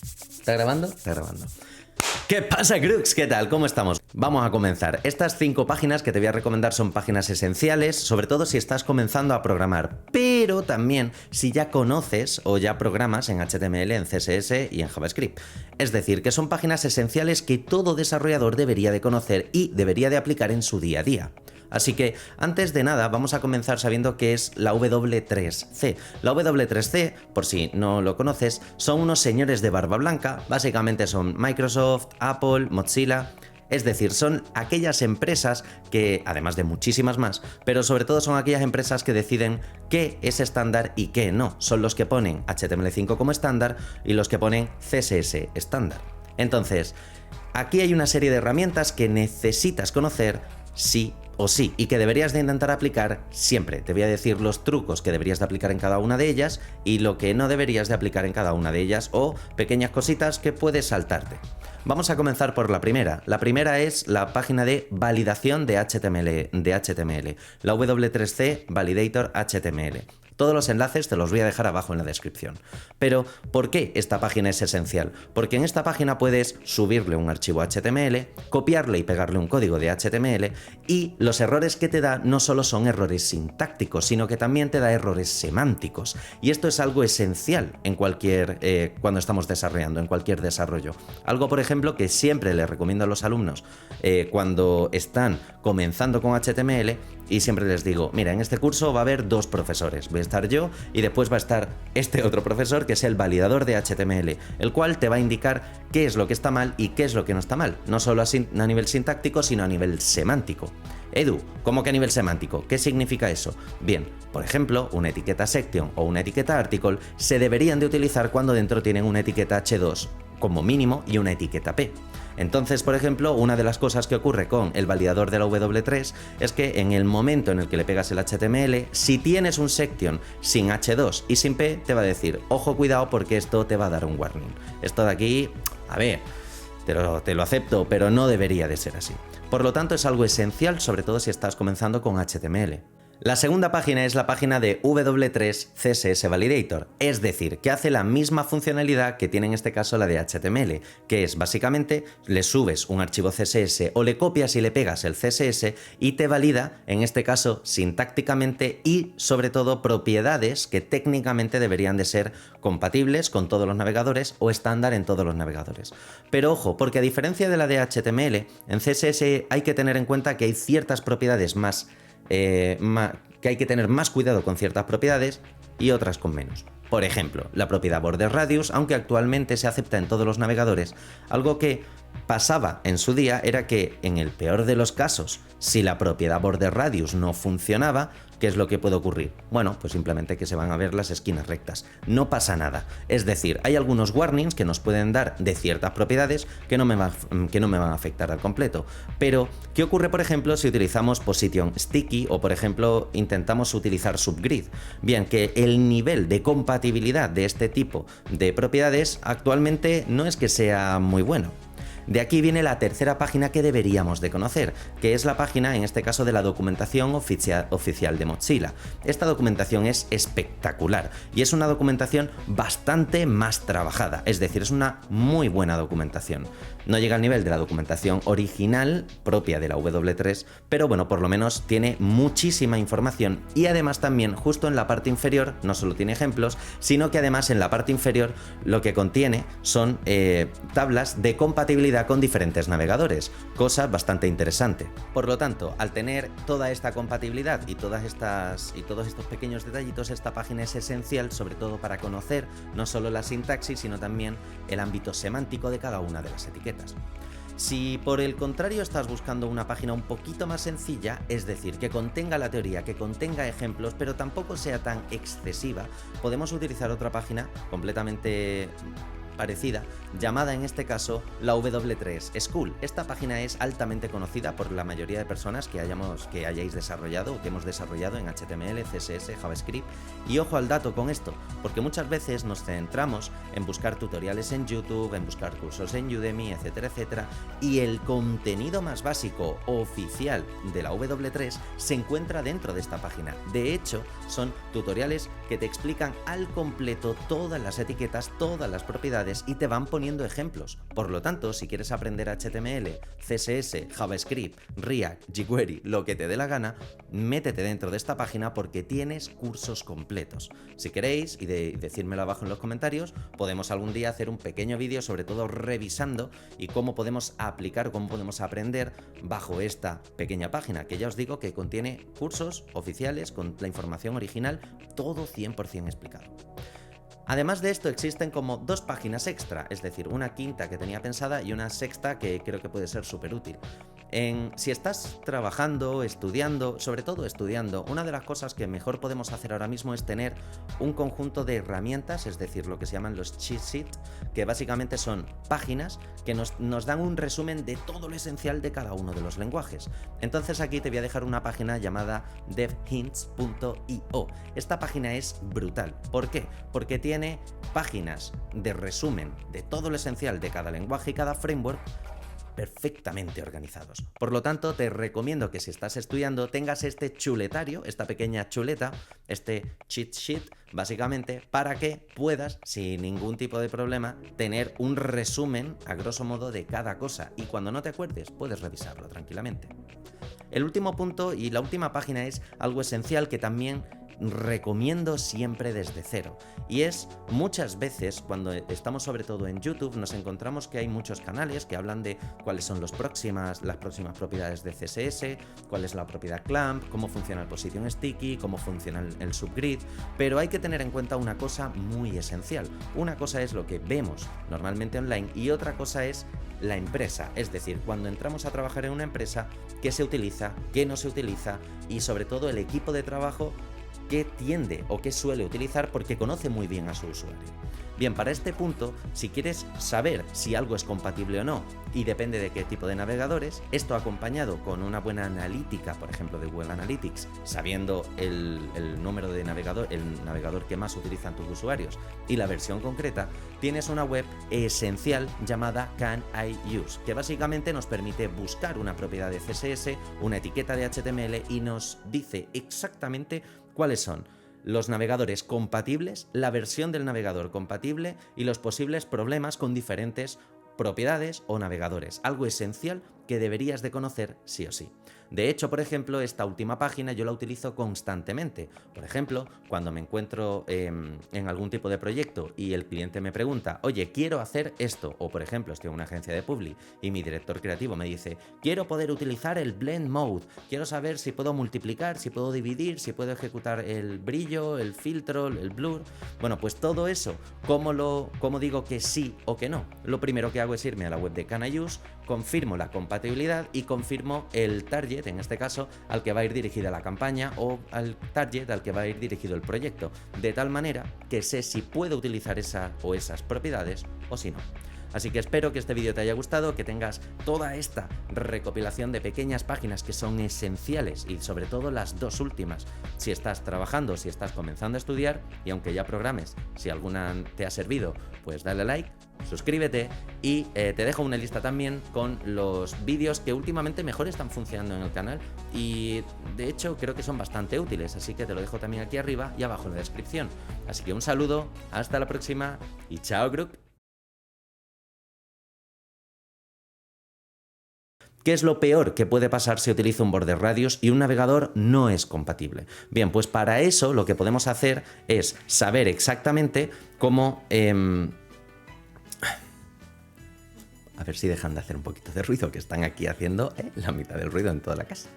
¿Está grabando? Está grabando. ¿Qué pasa, Crux? ¿Qué tal? ¿Cómo estamos? Vamos a comenzar. Estas 5 páginas que te voy a recomendar son páginas esenciales, sobre todo si estás comenzando a programar, pero también si ya conoces o ya programas en HTML, en CSS y en JavaScript. Es decir, que son páginas esenciales que todo desarrollador debería de conocer y debería de aplicar en su día a día. Así que, antes de nada, vamos a comenzar sabiendo qué es la W3C. La W3C, por si no lo conoces, son unos señores de barba blanca, básicamente son Microsoft, Apple, Mozilla. Es decir, son aquellas empresas que, además de muchísimas más, pero sobre todo son aquellas empresas que deciden qué es estándar y qué no. Son los que ponen HTML5 como estándar y los que ponen CSS estándar. Entonces, aquí hay una serie de herramientas que necesitas conocer sí o sí, y que deberías de intentar aplicar siempre. Te voy a decir los trucos que deberías de aplicar en cada una de ellas y lo que no deberías de aplicar en cada una de ellas, o pequeñas cositas que puedes saltarte. Vamos a comenzar por la primera. La primera es la página de validación de HTML, la W3C Validator HTML. Todos los enlaces te los voy a dejar abajo en la descripción. Pero, ¿por qué esta página es esencial? Porque en esta página puedes subirle un archivo HTML, copiarle y pegarle un código de HTML, y los errores que te da no solo son errores sintácticos, sino que también te da errores semánticos. Y esto es algo esencial en cuando estamos desarrollando, en cualquier desarrollo. Algo, por ejemplo, que siempre les recomiendo a los alumnos cuando están comenzando con HTML, y siempre les digo, mira, en este curso va a haber 2 profesores. Voy a estar yo y después va a estar este otro profesor, que es el validador de HTML, el cual te va a indicar qué es lo que está mal y qué es lo que no está mal, no solo a nivel sintáctico, sino a nivel semántico. Edu, ¿cómo que a nivel semántico? ¿Qué significa eso? Bien, por ejemplo, una etiqueta section o una etiqueta article se deberían de utilizar cuando dentro tienen una etiqueta H2 como mínimo y una etiqueta P. Entonces, por ejemplo, una de las cosas que ocurre con el validador de la W3 es que en el momento en el que le pegas el HTML, si tienes un section sin H2 y sin P, te va a decir, ojo, cuidado, porque esto te va a dar un warning. Esto de aquí, a ver, te lo acepto, pero no debería de ser así. Por lo tanto, es algo esencial, sobre todo si estás comenzando con HTML. La segunda página es la página de W3 CSS Validator, es decir, que hace la misma funcionalidad que tiene en este caso la de HTML, que es básicamente le subes un archivo CSS o le copias y le pegas el CSS y te valida, en este caso sintácticamente y sobre todo propiedades que técnicamente deberían de ser compatibles con todos los navegadores o estándar en todos los navegadores. Pero ojo, porque a diferencia de la de HTML, en CSS hay que tener en cuenta que hay ciertas propiedades que hay que tener más cuidado con ciertas propiedades y otras con menos. Por ejemplo, la propiedad border radius, aunque actualmente se acepta en todos los navegadores, algo que pasaba en su día era que, en el peor de los casos, si la propiedad border radius no funcionaba, ¿qué es lo que puede ocurrir? Bueno, pues simplemente que se van a ver las esquinas rectas. No pasa nada. Es decir, hay algunos warnings que nos pueden dar de ciertas propiedades que no me van a afectar al completo. Pero, ¿qué ocurre, por ejemplo, si utilizamos position sticky o, por ejemplo, intentamos utilizar subgrid? Bien, que el nivel de compatibilidad de este tipo de propiedades actualmente no es que sea muy bueno. De aquí viene la tercera página que deberíamos de conocer, que es la página, en este caso, de la documentación oficial de Mozilla. Esta documentación es espectacular y es una documentación bastante más trabajada, es decir, es una muy buena documentación. No llega al nivel de la documentación original propia de la W3, pero bueno, por lo menos tiene muchísima información y además también justo en la parte inferior no solo tiene ejemplos, sino que además en la parte inferior lo que contiene son tablas de compatibilidad con diferentes navegadores, cosa bastante interesante. Por lo tanto, al tener toda esta compatibilidad y todos estos pequeños detallitos, esta página es esencial, sobre todo para conocer no solo la sintaxis, sino también el ámbito semántico de cada una de las etiquetas. Si por el contrario estás buscando una página un poquito más sencilla, es decir, que contenga la teoría, que contenga ejemplos, pero tampoco sea tan excesiva, podemos utilizar otra página completamente parecida, llamada en este caso la W3 School. Esta página es altamente conocida por la mayoría de personas que hayáis desarrollado o que hemos desarrollado en HTML, CSS, JavaScript. Y ojo al dato con esto, porque muchas veces nos centramos en buscar tutoriales en YouTube, en buscar cursos en Udemy, etcétera, etcétera, y el contenido más básico oficial de la W3 se encuentra dentro de esta página. De hecho, son tutoriales que te explican al completo todas las etiquetas, todas las propiedades propiedades y te van poniendo ejemplos. Por lo tanto, si quieres aprender HTML, CSS, JavaScript, React, jQuery, lo que te dé la gana, métete dentro de esta página porque tienes cursos completos. Si queréis, y decírmelo abajo en los comentarios, podemos algún día hacer un pequeño vídeo, sobre todo revisando y cómo podemos aplicar, cómo podemos aprender bajo esta pequeña página, que ya os digo que contiene cursos oficiales con la información original, todo 100% explicado. Además de esto existen como dos páginas extra, es decir, una quinta que tenía pensada y una sexta que creo que puede ser súper útil. Si estás trabajando, estudiando, sobre todo estudiando, una de las cosas que mejor podemos hacer ahora mismo es tener un conjunto de herramientas, es decir, lo que se llaman los cheat sheets, que básicamente son páginas que nos dan un resumen de todo lo esencial de cada uno de los lenguajes. Entonces aquí te voy a dejar una página llamada devhints.io. Esta página es brutal. ¿Por qué? Porque tiene páginas de resumen de todo lo esencial de cada lenguaje y cada framework perfectamente organizados. Por lo tanto, te recomiendo que si estás estudiando tengas este chuletario, esta pequeña chuleta, este cheat sheet, básicamente, para que puedas, sin ningún tipo de problema, tener un resumen, a grosso modo, de cada cosa. Y cuando no te acuerdes, puedes revisarlo tranquilamente. El último punto y la última página es algo esencial que también recomiendo siempre desde cero, y es muchas veces cuando estamos sobre todo en YouTube nos encontramos que hay muchos canales que hablan de cuáles son las próximas propiedades de CSS, cuál es la propiedad clamp, cómo funciona el position sticky, cómo funciona el subgrid, pero hay que tener en cuenta una cosa muy esencial. Una cosa es lo que vemos normalmente online y otra cosa es la empresa, es decir, cuando entramos a trabajar en una empresa, qué se utiliza, qué no se utiliza y sobre todo el equipo de trabajo qué tiende o qué suele utilizar porque conoce muy bien a su usuario. Bien, para este punto, si quieres saber si algo es compatible o no, y depende de qué tipo de navegadores, esto acompañado con una buena analítica, por ejemplo de Google Analytics, sabiendo el número de navegador, el navegador que más utilizan tus usuarios y la versión concreta, tienes una web esencial llamada Can I Use, que básicamente nos permite buscar una propiedad de CSS, una etiqueta de HTML y nos dice exactamente cuáles son los navegadores compatibles, la versión del navegador compatible y los posibles problemas con diferentes propiedades o navegadores, algo esencial que deberías de conocer sí o sí. De hecho, por ejemplo, esta última página yo la utilizo constantemente. Por ejemplo, cuando me encuentro en algún tipo de proyecto y el cliente me pregunta, oye, quiero hacer esto, o por ejemplo, estoy en una agencia de publi y mi director creativo me dice, quiero poder utilizar el blend mode, quiero saber si puedo multiplicar, si puedo dividir, si puedo ejecutar el brillo, el filtro, el blur. Bueno, pues todo eso, ¿cómo digo que sí o que no? Lo primero que hago es irme a la web de Can I Use, confirmo la compatibilidad y confirmo el target, en este caso, al que va a ir dirigida la campaña o al target al que va a ir dirigido el proyecto, de tal manera que sé si puedo utilizar esa o esas propiedades o si no. Así que espero que este vídeo te haya gustado, que tengas toda esta recopilación de pequeñas páginas que son esenciales y sobre todo las dos últimas. Si estás trabajando, si estás comenzando a estudiar y aunque ya programes, si alguna te ha servido, pues dale like, suscríbete y te dejo una lista también con los vídeos que últimamente mejor están funcionando en el canal y de hecho creo que son bastante útiles, así que te lo dejo también aquí arriba y abajo en la descripción. Así que un saludo, hasta la próxima y chao group. ¿Qué es lo peor que puede pasar si utilizo un border radius y un navegador no es compatible? Bien, pues para eso lo que podemos hacer es saber exactamente cómo... A ver si dejan de hacer un poquito de ruido, que están aquí haciendo la mitad del ruido en toda la casa.